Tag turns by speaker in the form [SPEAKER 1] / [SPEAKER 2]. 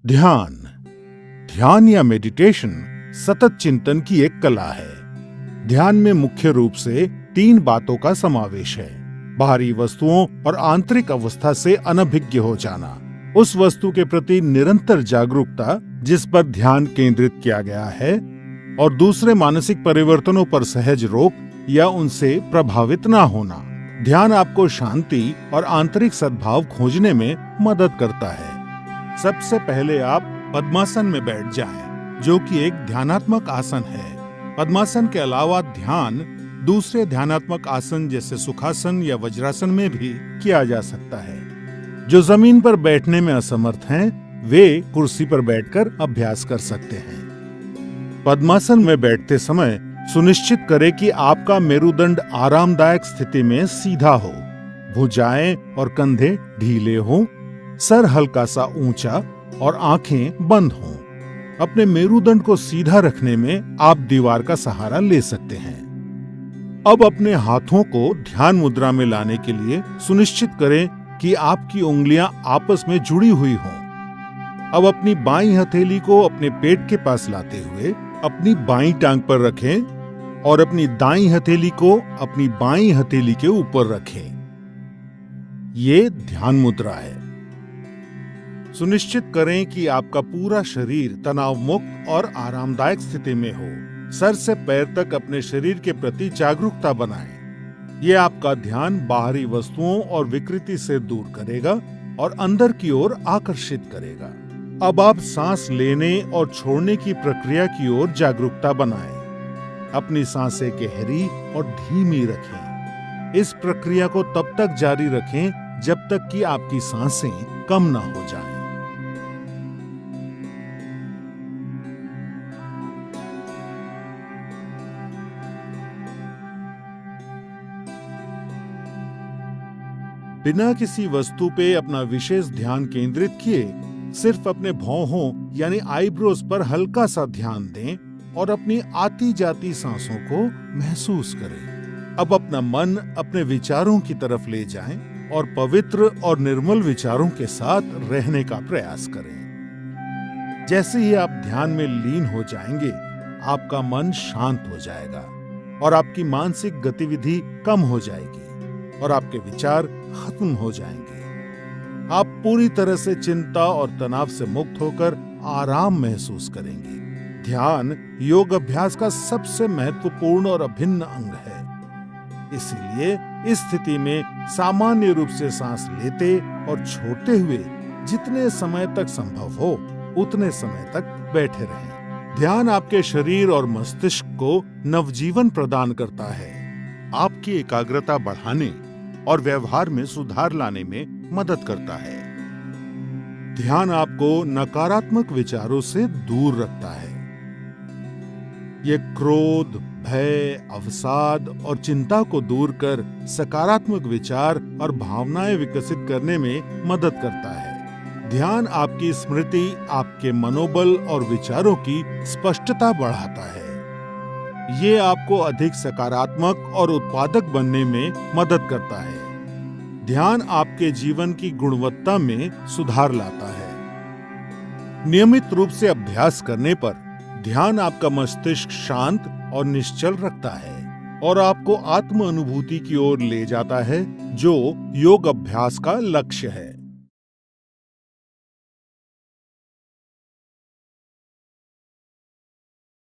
[SPEAKER 1] ध्यान ध्यान या मेडिटेशन सतत चिंतन की एक कला है। ध्यान में मुख्य रूप से 3 बातों का समावेश है। बाहरी वस्तुओं और आंतरिक अवस्था से अनभिज्ञ हो जाना, उस वस्तु के प्रति निरंतर जागरूकता जिस पर ध्यान केंद्रित किया गया है, और दूसरे मानसिक परिवर्तनों पर सहज रोक या उनसे प्रभावित ना होना। ध्यान आपको शांति और आंतरिक सद्भाव खोजने में मदद करता है। सबसे पहले आप पद्मासन में बैठ जाएं, जो कि एक ध्यानात्मक आसन है। पद्मासन के अलावा ध्यान दूसरे ध्यानात्मक आसन जैसे सुखासन या वज्रासन में भी किया जा सकता है। जो जमीन पर बैठने में असमर्थ हैं, वे कुर्सी पर बैठकर अभ्यास कर सकते हैं। पद्मासन में बैठते समय सुनिश्चित करें कि आपका मेरुदंड आरामदायक स्थिति में सीधा हो, भुजाएं और कंधे ढीले हों, सर हल्का सा ऊंचा और आंखें बंद हों। अपने मेरुदंड को सीधा रखने में आप दीवार का सहारा ले सकते हैं। अब अपने हाथों को ध्यान मुद्रा में लाने के लिए सुनिश्चित करें कि आपकी उंगलियां आपस में जुड़ी हुई हों। अब अपनी बाईं हथेली को अपने पेट के पास लाते हुए अपनी बाईं टांग पर रखें और अपनी दाईं हथेली को अपनी बाईं हथेली के ऊपर रखें। ये ध्यान मुद्रा है। सुनिश्चित करें कि आपका पूरा शरीर तनाव मुक्त और आरामदायक स्थिति में हो। सर से पैर तक अपने शरीर के प्रति जागरूकता बनाएं। ये आपका ध्यान बाहरी वस्तुओं और विकृति से दूर करेगा और अंदर की ओर आकर्षित करेगा। अब आप सांस लेने और छोड़ने की प्रक्रिया की ओर जागरूकता बनाएं। अपनी सांसें गहरी और धीमी रखें। इस प्रक्रिया को तब तक जारी रखें जब तक कि आपकी सांसें कम ना हो जाएं। बिना किसी वस्तु पे अपना विशेष ध्यान केंद्रित किए सिर्फ अपने भौहों यानी आईब्रोज पर हल्का सा ध्यान दें और अपनी आती जाती सांसों को महसूस करें। अब अपना मन अपने विचारों की तरफ ले जाएं और पवित्र और निर्मल विचारों के साथ रहने का प्रयास करें। जैसे ही आप ध्यान में लीन हो जाएंगे, आपका मन शांत हो जाएगा और आपकी मानसिक गतिविधि कम हो जाएगी और आपके विचार खत्म हो जाएंगे। आप पूरी तरह से चिंता और तनाव से मुक्त होकर आराम महसूस करेंगे। ध्यान योग अभ्यास का सबसे महत्वपूर्ण और अभिन्न अंग है। इसीलिए इस स्थिति में सामान्य रूप से सांस लेते और छोड़ते हुए जितने समय तक संभव हो उतने समय तक बैठे रहें। ध्यान आपके शरीर और मस्तिष्क को नवजीवन प्रदान करता है, आपकी एकाग्रता बढ़ाने और व्यवहार में सुधार लाने में मदद करता है। ध्यान आपको नकारात्मक विचारों से दूर रखता है। ये क्रोध, भय, अवसाद और चिंता को दूर कर सकारात्मक विचार और भावनाएं विकसित करने में मदद करता है। ध्यान आपकी स्मृति, आपके मनोबल और विचारों की स्पष्टता बढ़ाता है। ये आपको अधिक सकारात्मक और उत्पादक बनने में मदद करता है। ध्यान आपके जीवन की गुणवत्ता में सुधार लाता है। नियमित रूप से अभ्यास करने पर ध्यान आपका मस्तिष्क शांत और निश्चल रखता है और आपको आत्म अनुभूति की ओर ले जाता है, जो योग अभ्यास का लक्ष्य है।